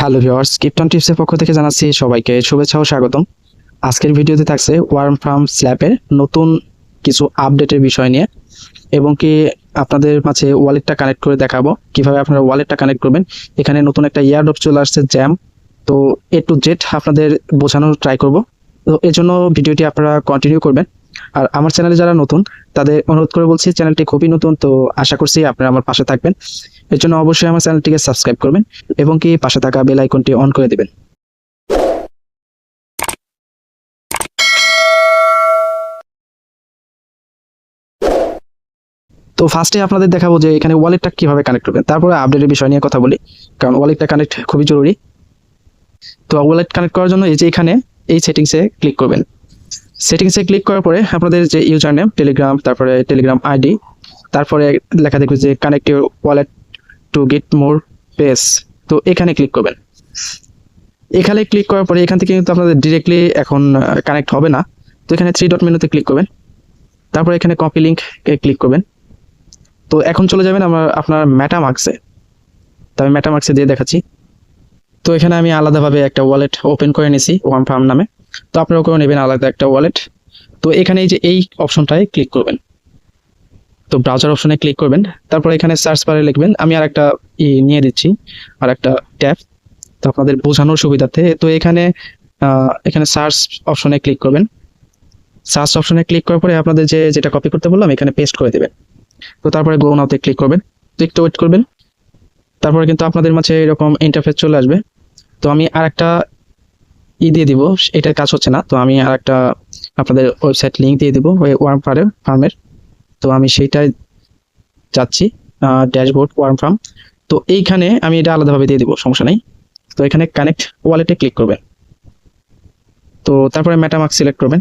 Hello viewers, krypton টিপসের পক্ষ থেকে জানাচ্ছি সবাইকে শুভেচ্ছা ও স্বাগতম। আজকের ভিডিওতে থাকছে ওয়ার্ম ফার্ম স্ল্যাপের নতুন কিছু আপডেটের বিষয় নিয়ে এবং কি আপনাদের মাঝে ওয়ালেটটা কানেক্ট করে দেখাবো কিভাবে আপনারা ওয়ালেটটা কানেক্ট করবেন। এখানে নতুন একটা ইয়ারড্রপ চলে আসছে জ্যাম, তো এ টু জেড আপনাদের বোঝানোর ট্রাই করব। তো এর জন্য ভিডিওটি আপনারা কন্টিনিউ করবেন। আর আমার চ্যানেলে যারা নতুন তাদের অনুরোধ করে বলছি, চ্যানেলটি খুবই নতুন, তো আশা করছি আপনারা আমার পাশে থাকবেন। এর জন্য অবশ্যই আমার চ্যানেলটিকে সাবস্ক্রাইব করবেন এবং কি পাশে থাকা বেল আইকনটি অন করে দিবেন। তো ফার্স্টে আপনাদের দেখাবো যে এখানে ওয়ালেটটা কিভাবে কানেক্ট করবেন, তারপরে আপডেটের বিষয় নিয়ে কথা বলি, কারণ ওয়ালেটটা কানেক্ট খুবই জরুরি। তো ওয়ালেট কানেক্ট করার জন্য এই যে এখানে এই সেটিংসে ক্লিক করবেন। সেটিংসে ক্লিক করার পরে আপনাদের যে ইউজার নেম টেলিগ্রাম, তারপরে টেলিগ্রাম আইডি, তারপরে লেখা দেখবে যে connect your wallet to get more pace, তো এখানে ক্লিক করবেন। এখানে ক্লিক করার পরে এখান থেকে কিন্তু আপনাদের ডিরেক্টলি এখন কানেক্ট হবে না, তো এখানে থ্রি ডট মেনুতে ক্লিক করবেন, তারপরে এখানে কপি লিঙ্ক ক্লিক করবেন। তো এখন চলে যাবেন আপনার মেটামাস্কে, তো আমি মেটামাস্কে দিয়ে দেখাচ্ছি। তো এখানে আমি আলাদাভাবে একটা ওয়ালেট ওপেন করে নিয়েছি ওয়ার্ম ফার্ম নামে, তো আপনারাও করে নেবেন আলাদা একটা ওয়ালেট। তো এখানে এই যে এই অপশনটায় ক্লিক করবেন, তো ব্রাউজার অপশনে ক্লিক করবেন, তারপর এখানে সার্চ বারে লিখবেন, আমি আর একটা নিয়ে দিচ্ছি আর একটা ট্যাব, তো আপনাদের বোঝানোর সুবিধার্থে। তো এখানে এখানে সার্চ অপশনে ক্লিক করবেন। সার্চ অপশনে ক্লিক করার পরে আপনাদের যেটা কপি করতে বললাম এখানে পেস্ট করে দেবেন। তো তারপরে গো নাওতে ক্লিক করবেন, তো একটু ওয়েট করবেন, তারপরে কিন্তু আপনাদের মাঝে এরকম ইন্টারফেস চলে আসবে। তো আমি আর একটা দিয়ে দিব, এটার কাজ হচ্ছে না, তো আমি আর একটা আপনাদের ওয়েবসাইট লিঙ্ক দিয়ে দিব ওই ওয়ার্ম ফার্মের। তো আমি সেইটাই যাচ্ছি, ড্যাশবোর্ড ওয়ার্ম ফার্ম। তো এইখানে আমি এটা আলাদাভাবে দিয়ে দিব, সমস্যা নেই। তো এখানে কানেক্ট ওয়ালেটে ক্লিক করবেন, তো তারপরে মেটামাস্ক সিলেক্ট করবেন।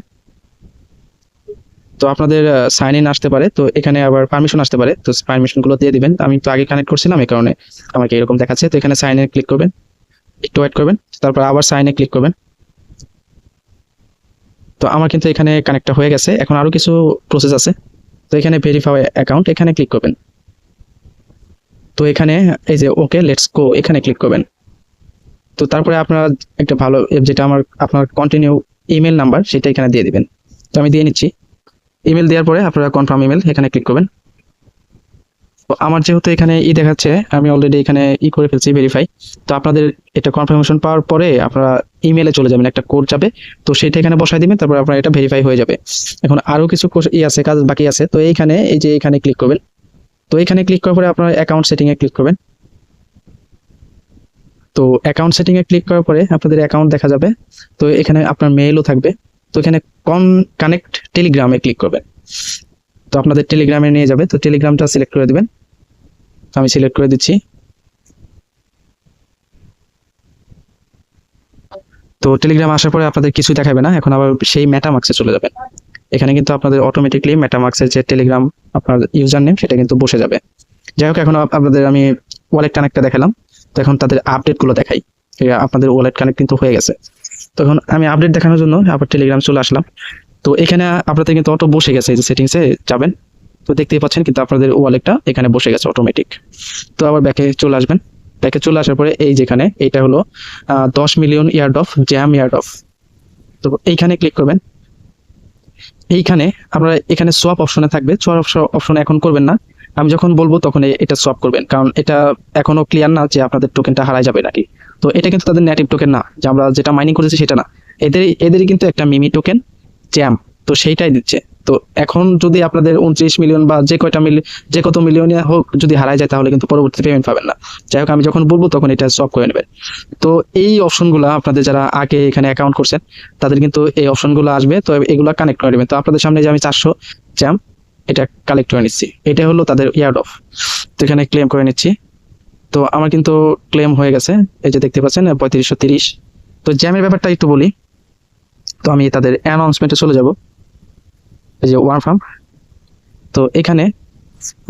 তো আপনাদের সাইন ইন আসতে পারে, তো এখানে আবার পারমিশন আসতে পারে, তো পারমিশনগুলো দিয়ে দিবেন। আমি তো আগে কানেক্ট করছিলাম এই কারণে আমাকে এরকম দেখাচ্ছে। তো এখানে সাইন ইন ক্লিক করবেন, একটু ওয়েট করবেন, তারপর আবার সাইন ইন ক্লিক করবেন। তো আমার কিন্তু এখানে কানেক্টটা হয়ে গেছে, এখন আরও কিছু প্রসেস আছে। তো এখানে ভেরিফাই অ্যাকাউন্ট এখানে ক্লিক করবেন, তো এখানে এই যে ওকে লেটস গো এখানে ক্লিক করবেন। তো তারপরে আপনারা একটা ভালো যেটা আপনার কন্টিনিউ ইমেল নাম্বার সেটা এখানে দিয়ে দিবেন। তো আমি দিয়ে নিচ্ছি। ইমেল দেওয়ার পরে আপনারা কনফার্ম ইমেল এখানে ক্লিক করবেন। তো আমার যেহেতু এখানে দেখাচ্ছে, আমি অলরেডি এখানে করে ফেলছি ভেরিফাই। তো আপনাদের এটা কনফার্মেশন পাওয়ার পরে আপনারা ইমেলে চলে যাবেন, একটা কোড যাবে, তো সেটা এখানে বসাই দিবেন, তারপর আপনার এটা ভেরিফাই হয়ে যাবে। এখন আরও কিছু আছে, কাজ বাকি আছে। তো এইখানে এই যে এখানে ক্লিক করবেন, তো এখানে ক্লিক করার পরে আপনার অ্যাকাউন্ট সেটিংয়ে ক্লিক করবেন। তো অ্যাকাউন্ট সেটিংয়ে ক্লিক করার পরে আপনাদের অ্যাকাউন্ট দেখা যাবে, তো এখানে আপনার মেইলও থাকবে। তো এখানে কানেক্ট টেলিগ্রামে ক্লিক করবেন, তো আপনাদের টেলিগ্রামে নিয়ে যাবে। তো টেলিগ্রামটা সিলেক্ট করে দিবেন, আমি সিলেক্ট করে দিচ্ছি। তো টেলিগ্রাম আসার পরে আপনাদের কিছুই দেখাবে না, এখন আবার সেই মেটামাস্কে চলে যাবেন। এখানে কিন্তু আপনাদের অটোমেটিকলি মেটামাস্কের যে টেলিগ্রাম আপনার ইউজার নেম সেটা কিন্তু বসে যাবে। যাই হোক, এখন আপনাদের আমি ওয়ালেট কানেক্টটা দেখালাম, তো এখন তাদের আপডেটগুলো দেখাই। আপনাদের ওয়ালেট কানেক্ট কিন্তু হয়ে গেছে। তখন আমি আপডেট দেখানোর জন্য আবার টেলিগ্রাম চলে আসলাম। তো এখানে আপনাদের কিন্তু অটো বসে গেছে, এই যে সেটিংসে যাবেন, তো দেখতেই পাচ্ছেন কিন্তু আপনাদের ওয়ালেটটা এখানে বসে গেছে অটোমেটিক। তো আবার ব্যাকে চলে আসবেন, ব্যাকে চলে আসার পরে এই যেখানে এইটা হলো 10 মিলিয়ন ইয়ারড্রপ জ্যাম ইয়ারড্রপ, তো এইখানে ক্লিক করবেন। এইখানে আপনারা এখানে সোয়াপ অপশনে থাকবে, সোয়াপ অপশনে এখন করবেন না, আমি যখন বলবো তখন এটা সোয়াপ করবেন, কারণ এটা এখনো ক্লিয়ার না যে আপনাদের টোকেনটা হারাই যাবে নাকি। তো এটা কিন্তু তাদের নেটিভ টোকেন না, যে আমরা যেটা মাইনিং করেছি সেটা না, এদেরই কিন্তু একটা মিমি টোকেন জ্যাম, তো সেইটাই দিচ্ছে। তো এখন যদি আপনাদের 29 মিলিয়ন বা যে কত মিলিয়নে হোক যদি হারাই যায়, তাহলে কিন্তু পরবর্তী পেমেন্ট পাবেন না। যাই হোক, আমি যখন বলবো তখন এটা সোয়াপ করে নেবেন। তো এই অপশনগুলো আপনাদের যারা আগে এখানে অ্যাকাউন্ট করছেন তাদের কিন্তু এই অপশনগুলো আসবে, তো এগুলো কানেক্ট করে নেবেন। তো আপনাদের সামনে যে আমি 400 জ্যাম এটা কালেক্ট করে নিচ্ছি, এটা হলো তাদের ইয়ারড্রপ, তো এখানে ক্লেম করে নিচ্ছি। তো আমার কিন্তু ক্লেম হয়ে গেছে, এই যে দেখতে পাচ্ছেন 3530। তো জ্যামের ব্যাপারটা একটু বলি, তো আমি তাদের অ্যানাউন্সমেন্টে চলে যাব, এই যে ওয়ার্ম ফার্ম। তো এখানে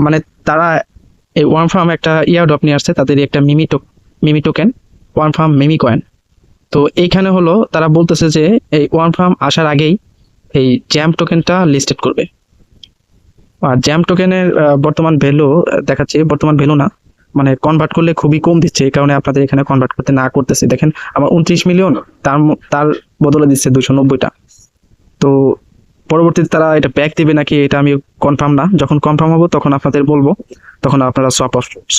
মানে তারা এই ওয়ার্ম ফার্ম একটা ইয়ারড্রপ নিয়ে আসছে, তাদের একটা মিমি টোকেন ওয়ার্ম ফার্ম মিমি কয়েন। তো এইখানে হলো তারা বলতেছে যে এই ওয়ার্ম ফার্ম আসার আগেই এই জ্যাম টোকেনটা লিস্টেড করবে। আর জ্যাম টোকেনের বর্তমান ভ্যালু দেখাচ্ছে, বর্তমান ভ্যালু না, মানে কনভার্ট করলে খুবই কম দিচ্ছে, এই কারণে আপনাদের এখানে কনভার্ট করতে না করতেছে। দেখেন আমার 29 মিলিয়ন, তার বদলে দিচ্ছে 290টা। তো পরবর্তীতে তারা এটা ব্যাক দিবে নাকি এটা আমি কনফার্ম না, যখন কনফার্ম হবো তখন আপনাদের বলবো, তখন আপনারা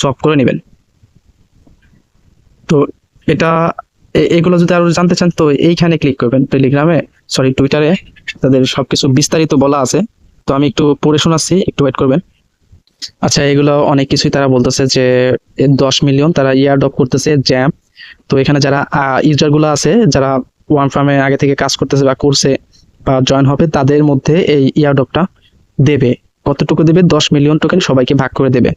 সব করে নেবেন। তো এটা এগুলো যদি আরো জানতে চান তো এইখানে ক্লিক করবেন, টেলিগ্রামে সরি টুইটারে তাদের সবকিছু বিস্তারিত বলা আছে। তো আমি একটু পড়ে শোনাচ্ছি, একটু ওয়েট করবেন। আচ্ছা, এগুলো অনেক কিছুই তারা বলতেছে যে 10 মিলিয়ন তারা ইয়ারড্রপ করতেছে জ্যাম। তো এখানে যারা ইউজার গুলো আছে, যারা ওয়ান ফার্মে আগে থেকে কাজ করতেছে বা করছে বা জয়েন হবে, তাদের মধ্যে এই ইয়ারড্রপটা দেবে। কতটুকু দেবে? 10 মিলিয়ন টোকেন সবাইকে ভাগ করে দেবে।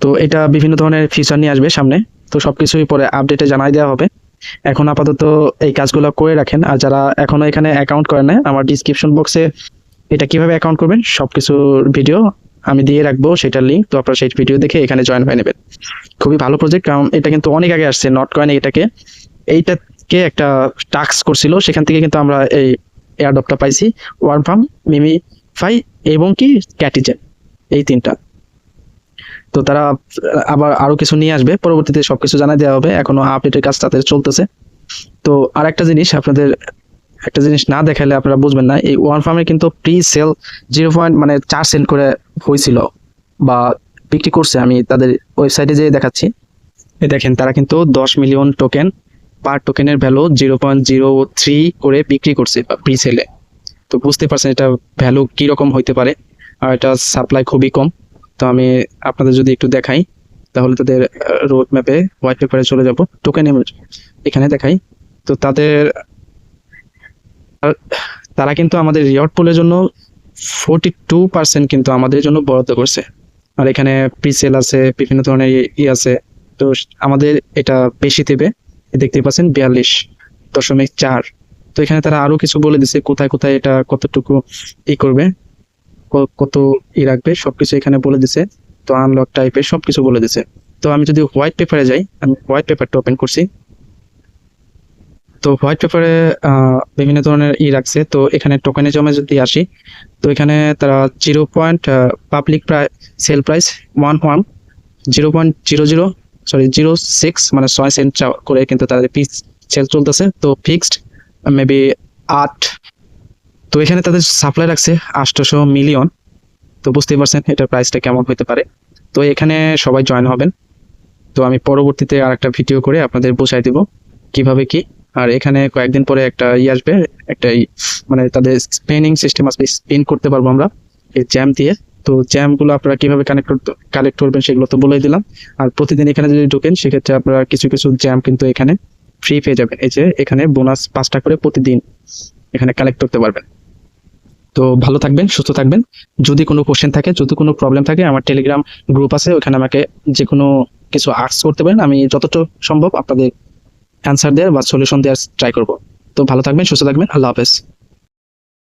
তো এটা বিভিন্ন ধরনের ফিচার নিয়ে আসবে সামনে, তো সবকিছুই পরে আপডেটে জানাই দেওয়া হবে। এখন আপাতত এই কাজগুলো করে রাখেন। আর যারা এখনো এখানে অ্যাকাউন্ট করেন না, আমার ডিসক্রিপশন বক্সে এটা কিভাবে অ্যাকাউন্ট করবেন সবকিছুর ভিডিও আমি দিয়ে রাখবো, সেটার লিঙ্ক। তো আপনারা সেই ভিডিও দেখে এখানে জয়েন হয়ে নেবেন। খুবই ভালো প্রজেক্ট, কারণ এটা কিন্তু অনেক আগে আসছে। নট কয়েন এইটাকে একটা টাস্ক করছিল, সেখান থেকে কিন্তু আমরা এই এয়ারড্রপটা পাইছি। ওয়ার্ম ফার্ম, মিমিফাই এবং কি ক্যাটিজেন, এই তিনটা। তো তারা আবার আরো কিছু নিয়ে আসবে, পরবর্তীতে সবকিছু জানাই দেওয়া হবে। এখনো আপডেটের কাজ তাদের চলতেছে। তো আর একটা জিনিস, আপনাদের একটা জিনিস না দেখালে আপনারা বুঝবেন না, এই ওয়ান ফার্মে কিন্তু প্রি সেল 0.4 সেন্ট করে হয়েছিল বা বিক্রি করছে। আমি তাদের ওয়েবসাইটে যেয়ে দেখাচ্ছি, এই দেখেন তারা কিন্তু 10 মিলিয়ন টোকেন, পার টোকেনের ভ্যালু 0.03 করে বিক্রি করছে প্রি সেলে। তো বুঝতে পারছেন এটা ভ্যালু কিরকম হইতে পারে, আর এটা সাপ্লাই খুবই কম। তো আমি আপনাদের যদি একটু দেখাই, তাহলে তাদের রোড ম্যাপে হোয়াইট পেপারে চলে যাব, টোকেন এখানে দেখাই। তো তারা কিন্তু আমাদের রিওয়ার্ড পুলের জন্য 42% কিন্তু আমাদের জন্য বরাদ্দ করছে। আর এখানে প্রিসেল আছে, বিভিন্ন ধরনের আছে। তো আমাদের এটা বেশি দেবে, দেখতে পাচ্ছেন 42.4। তো এখানে তারা আরো কিছু বলে দিছে, কোথায় কোথায় এটা কতটুকু করবে, কত রাখবে, সবকিছু এখানে বলে দিছে। তো আনলক টাইপের সবকিছু বলে দিছে। তো আমি যদি হোয়াইট পেপারে যাই, আমি হোয়াইট পেপারটা ওপেন করছি। তো হোয়াইট পেপারে বিভিন্ন ধরনের রাখছে। তো এখানে টোকেনিজমে যদি আসি, তো এখানে তারা 0. সেল প্রাইস 0.06 মানে 6 সেন্ট করে কিন্তু তাদের পিস সেল চলতেছে। তো ফিক্সড মেবি 8। তো এখানে তাদের সাপ্লাই রাখছে 800 মিলিয়ন। তো বুঝতেই পারছেন এটার প্রাইসটা কেমন হতে পারে। তো এখানে সবাই জয়েন হবেন। তো আমি পরবর্তীতে আর একটা ভিডিও করে আপনাদের বোঝাই দিব কিভাবে কি। আর এখানে কয়েকদিন পরে একটা আসবে, একটা মানে তাদের স্পিনিং সিস্টেম আসবে, স্পিন করতে পারবো আমরা এই জ্যাম দিয়ে। তো জ্যামগুলো আপনারা কিভাবে কালেক্ট করবেন সেগুলো তো বলেই দিলাম। আর প্রতিদিন এখানে যদি ঢোকেন, সেক্ষেত্রে আপনারা কিছু কিছু জ্যাম কিন্তু এখানে ফ্রি পেয়ে যাবেন। এই যে এখানে বোনাস 5টা করে প্রতিদিন এখানে কালেক্ট করতে পারবেন। তো ভালো থাকবেন, সুস্থ থাকবেন। যদি কোনো কোশ্চেন থাকে, যদি কোনো প্রবলেম থাকে, আমার টেলিগ্রাম গ্রুপ আছে, ওখানে আমাকে যে কোনো কিছু আস্ক করতে পারেন। আমি যতটুকু সম্ভব আপনাদের অ্যান্সার দেওয়ার বা সলিউশন দেওয়ার ট্রাই করব। তো ভালো থাকবেন, সুস্থ থাকবেন। আল্লাহ হাফেজ।